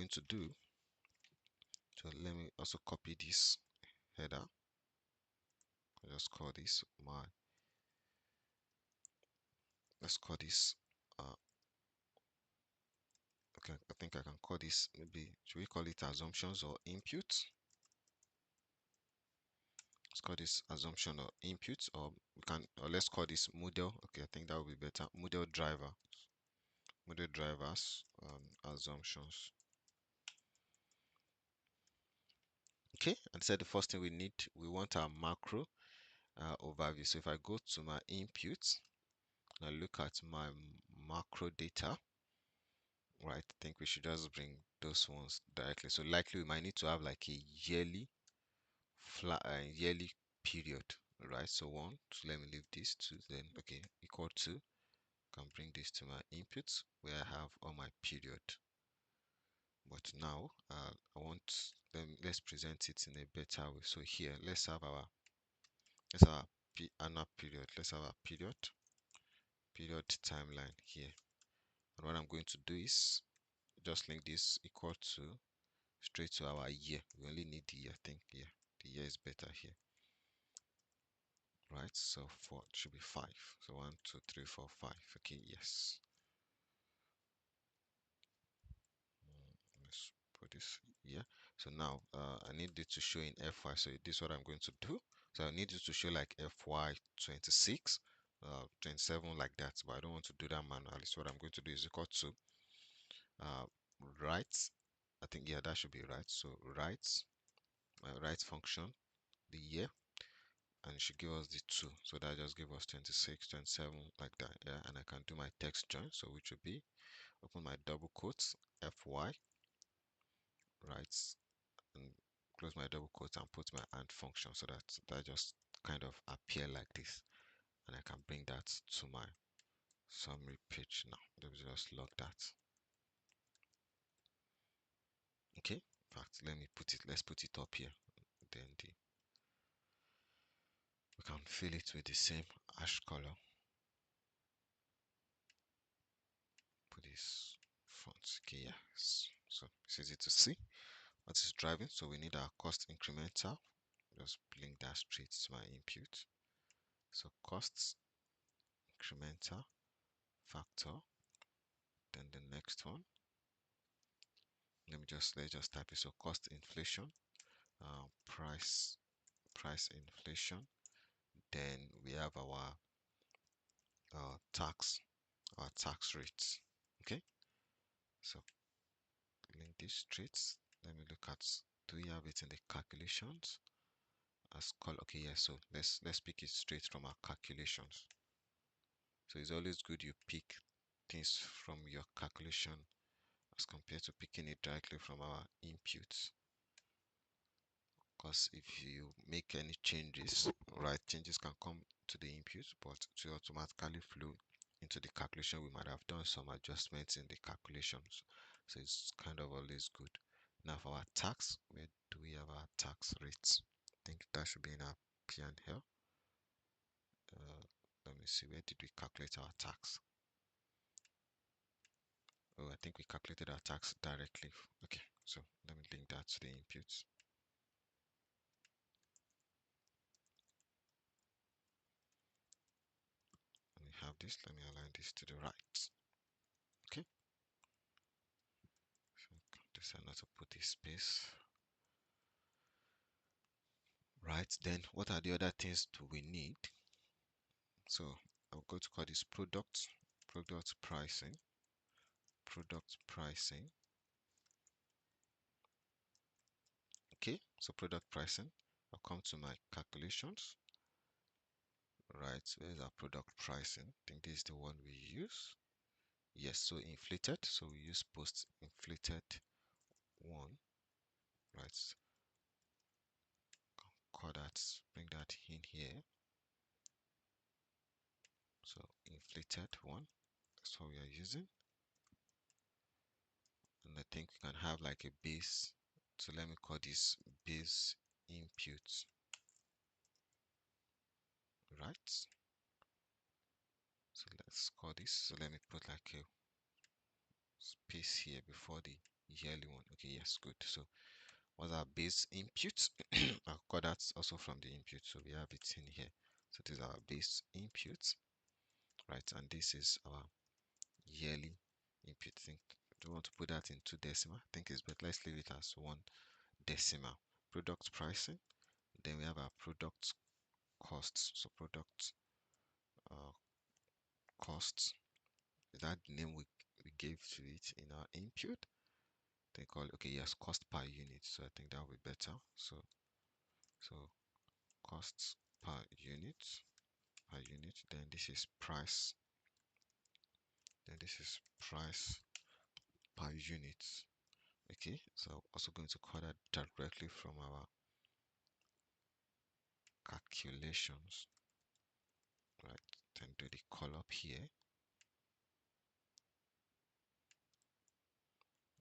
going to do, so let me also copy this header. I'll just call this my, let's call this, okay, I think I can call this, maybe, should we call it assumptions or inputs? Let's call this assumption or inputs, or we can, or let's call this model. Okay, I think that would be better. Model driver, model drivers, assumptions. Okay, and said the first thing we need, we want our macro overview. So if I go to my inputs and I look at my macro data, right, I think we should just bring those ones directly. So likely we might need to have like a yearly yearly period, right? So one, so let me leave this to, then okay, equal to, can bring this to my inputs where I have all my period. But now I want them, let's present it in a better way. So here let's have our annual period. Let's have a period timeline here. And what I'm going to do is just link this equal to straight to our year. We only need the year, I think. Yeah, the year is better here. Right, so 4 should be 5. So 1, 2, 3, 4, 5. Okay, yes. Let's put this here. So now I need it to show in FY. So this is what I'm going to do. So I need it to show like FY 26, 27, like that. But I don't want to do that manually. So what I'm going to do is equal to right. I think, yeah, that should be right. So right, my right function, the year, and it should give us the 2. So that just give us 26, 27, like that. Yeah, and I can do my text join. So which would be, open my double quotes, FY, right, and close my double quotes and put my and function, so that just kind of appear like this, and I can bring that to my summary page. Now let me just log that. Okay, in fact, let's put it up here, then we can fill it with the same ash color. Put this front. Okay, yes, so it's easy to see what is driving. So we need our cost incremental. Just link that straight to my input. So costs incremental factor, then the next one, let's just type it. So cost inflation, price inflation, then we have our tax rates. Okay, so link this straight. Let me look at, do we have it in the calculations as call? Okay, yeah, so let's pick it straight from our calculations. So it's always good you pick things from your calculation as compared to picking it directly from our inputs, because if you make any changes, right, changes can come to the input, but to automatically flow into the calculation, we might have done some adjustments in the calculations. So it's kind of always good. Now for our tax, where do we have our tax rates? I think that should be in our P&L. Let me see, where did we calculate our tax? Oh, I think we calculated our tax directly. Okay, so let me link that to the inputs. Let me have this, let me align this to the right. Okay, so decide not to put this space. Right, then what are the other things do we need? So I'm going to call this product pricing. Okay, so product pricing. I'll come to my calculations. Right, where's our product pricing? I think this is the one we use. Yes, so inflated. So we use post inflated one. Right, call that, bring that in here. So inflated one, that's what we are using. And I think we can have like a base. So let me call this base input. Right, so let's call this, so let me put like a space here before the yearly one. Okay, yes, good. So what's our base input? I'll call that also from the input. So we have it in here. So this is our base input, right? And this is our yearly input. Think do you want to put that in 2 decimal? I think it's better. Let's leave it as 1 decimal. Product pricing. Then we have our product costs. So product uh, costs. Is that the name we gave to it in our input? They call it, okay, yes, cost per unit. So I think that will be better. So costs per unit. Then this is price. Then this is price per unit. Okay, so I'm also going to call that directly from our calculations, right? Then do the call up here.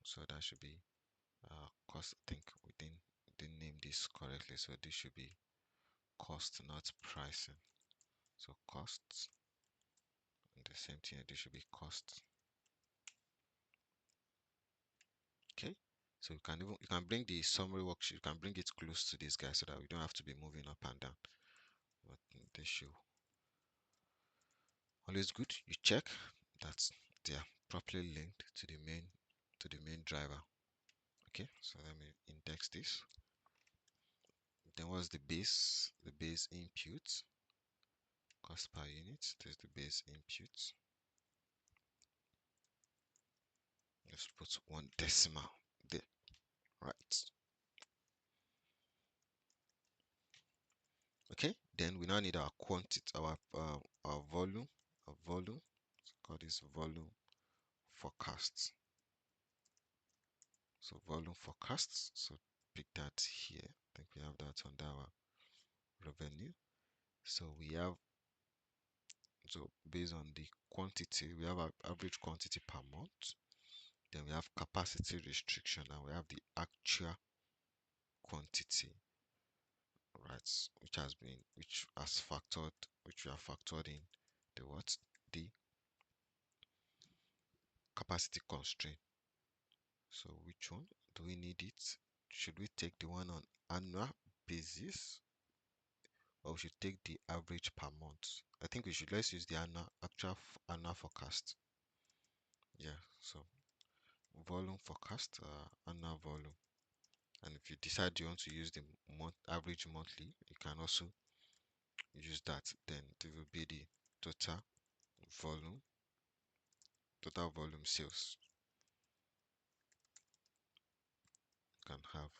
So that should be cost. I think we didn't name this correctly, so this should be cost, not pricing. So costs, and the same thing. This should be cost. Okay. So you can bring the summary worksheet. You can bring it close to this guy so that we don't have to be moving up and down. But this should always good. You check that they are properly linked to the main driver. Okay. So let me index this. Then what's the base? The base input cost per unit. There's the base input. Let's put 1 decimal there. Right. Okay. Then we now need our quantity, our volume, Let's call this volume forecasts. So volume forecasts. So pick that here. I think we have that under our revenue. So we have, so based on the quantity, we have our average quantity per month. Then we have capacity restriction, and we have the actual quantity, right? Which we have factored in the what? The capacity constraint. So which one do we need it? Should we take the one on annual basis, or we should take the average per month? I think let's use the annual forecast. Yeah, so volume forecast, annual volume. And if you decide you want to use the average monthly, you can also use that. Then it will be the total volume, sales. You can have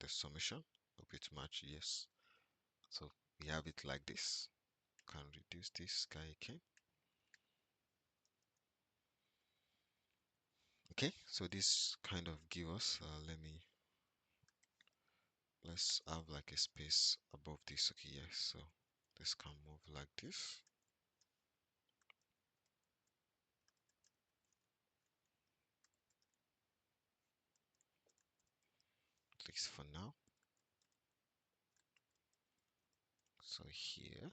the summation of it match, yes. So we have it like this. Can reduce this guy again. Okay, so this kind of give us, let's have like a space above this. Okay, yes, so this can move like this. At least for now. So here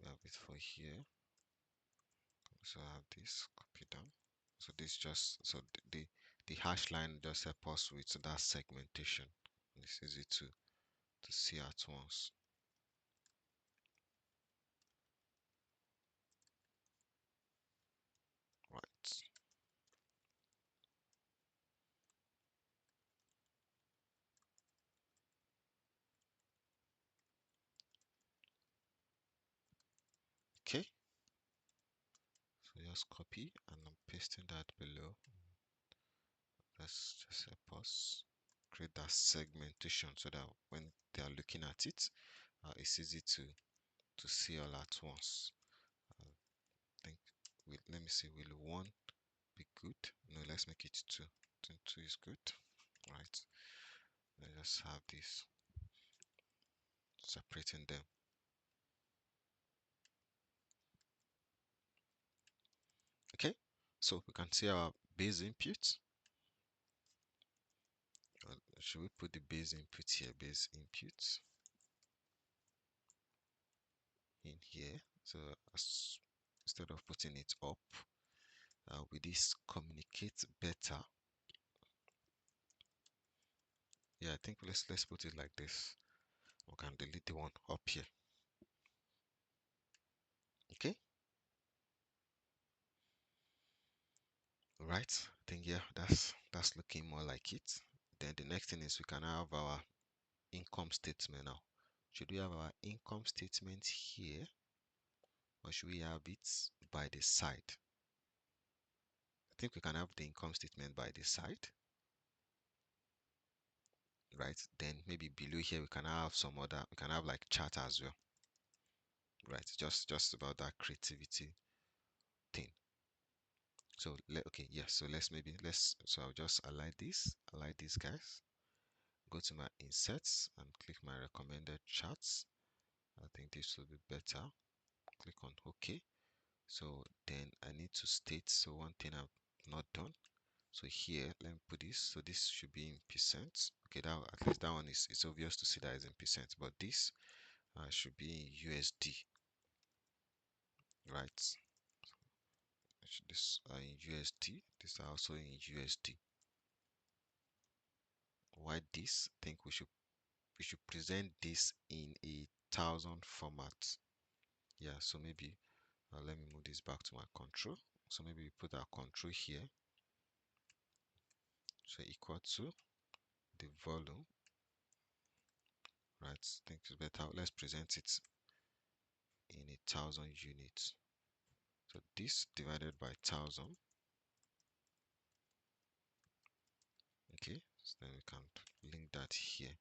we have it for here. So I have this copy down. So this just so the hash line just help us with that segmentation. It's easy to see at once. Right. Okay. So just copy and I'm pasting that below. Let's just help us create that segmentation so that when they are looking at it, it's easy to see all at once. I think let me see, will one be good? No, let's make it two. I think two is good. Right. Let's just have this separating them. Okay, so we can see our base input. Should we put the base input here? Base input in here. So instead of putting it up, with this communicate better. Yeah, I think let's put it like this. We can delete the one up here. Okay. Right. I think yeah, that's looking more like it. Then the next thing is we can have our income statement now. Should we have our income statement here, or should we have it by the side? I think we can have the income statement by the side, right? Then maybe below here we can have some other, we can have like chart as well, right? Just about that creativity thing. So okay, yeah. So so I'll just align these guys. Go to my insets and click my recommended charts. I think this will be better. Click on OK. So then I need to state, so one thing I've not done. So here, let me put this. So this should be in percent. Okay, that at least that one is, it's obvious to see that is in percent, but this should be in USD, right? This are in USD. This are also in USD. Why this? I think we should present this in a thousand format. Yeah, so maybe let me move this back to my control. So maybe we put our control here. So equal to the volume, right? I think it's better. Let's present it in a thousand units. So this divided by 1000. Okay, so then we can link that here.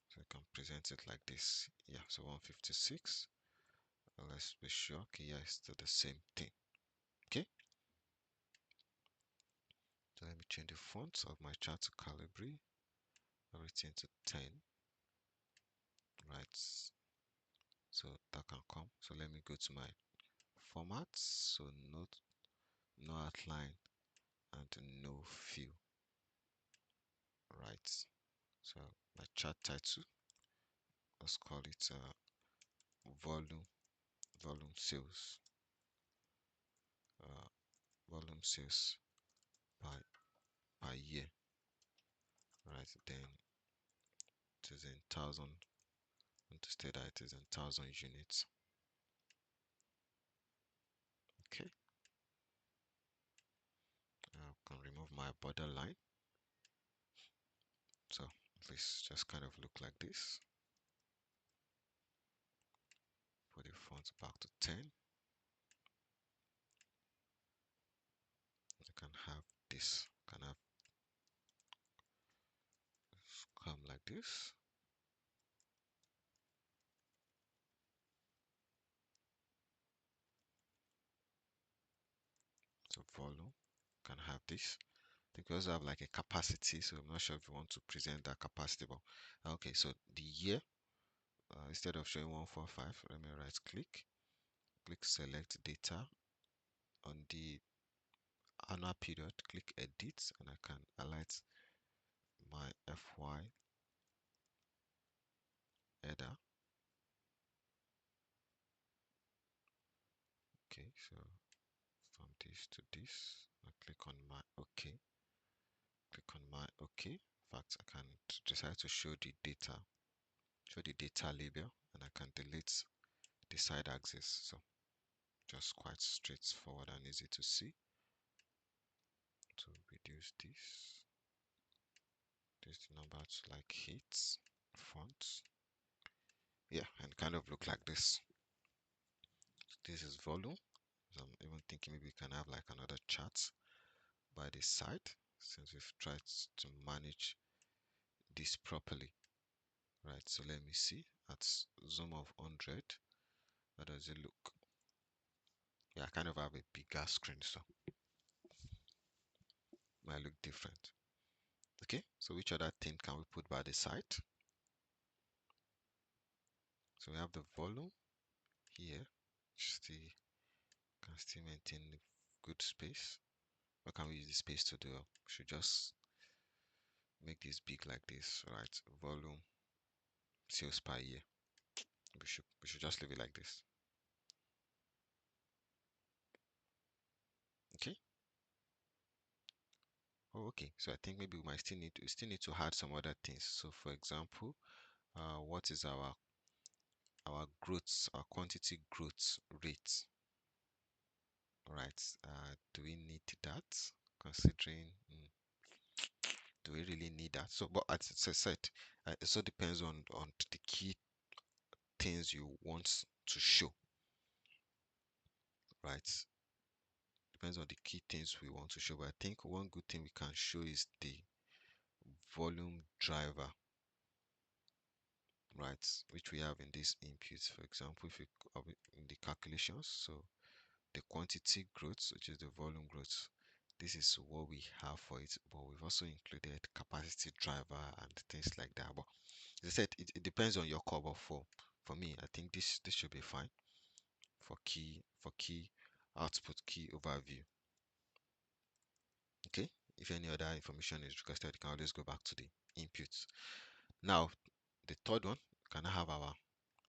So we can present it like this. Yeah, so 156. Let's be sure. Okay, yeah, it's still the same thing. Okay. So let me change the font of my chart to Calibri. Everything to 10. Right. So that can come. So let me go to my formats. So no outline and no fill. Right. So my chart title, let's call it volume sales. Uh, volume sales per year. Right. Then it is in thousand. And to state that it is in 1000 units. Okay. I can remove my borderline. So this just kind of look like this. Put the font back to 10. You can have this, can have come like this. So volume can have this. I think we also have like a capacity, so I'm not sure if you want to present that capacity, but okay. So the year, instead of showing 145, let me right click select data. On the annual period, click edit, and I can highlight my FY header. Okay, so from this to this, I click on my OK. Click on my OK. In fact, I can decide to show the data label, and I can delete the side axis. So just quite straightforward and easy to see. To reduce this number to like hits fonts. Yeah, and kind of look like this. This is volume. So I'm even thinking maybe we can have like another chart by the side, since we've tried to manage this properly. Right, so let me see at zoom of 100. How does it look? Yeah, I kind of have a bigger screen, so might look different. Okay, so which other thing can we put by the side? So we have the volume here. Still can still maintain the good space. What can we use the space to do? We should just make this big like this, right? Volume sales per year. We should just leave it like this. Okay. Oh, okay. So I think maybe we still need to add some other things. So for example, what is our growth, our quantity growth rate, right? Do we need that? Considering, do we really need that? So, but as I said, it also depends on the key things you want to show, right? Depends on the key things we want to show. But I think one good thing we can show is the volume driver, right? Which we have in these inputs. For example, if you in the calculations, so the quantity growth, which is the volume growth, this is what we have for it. But we've also included capacity driver and things like that. But as I said, it depends on your core. But for me, I think this should be fine for key output, key overview. Okay, if any other information is requested, you can always go back to the inputs. Now, the third one, can I have our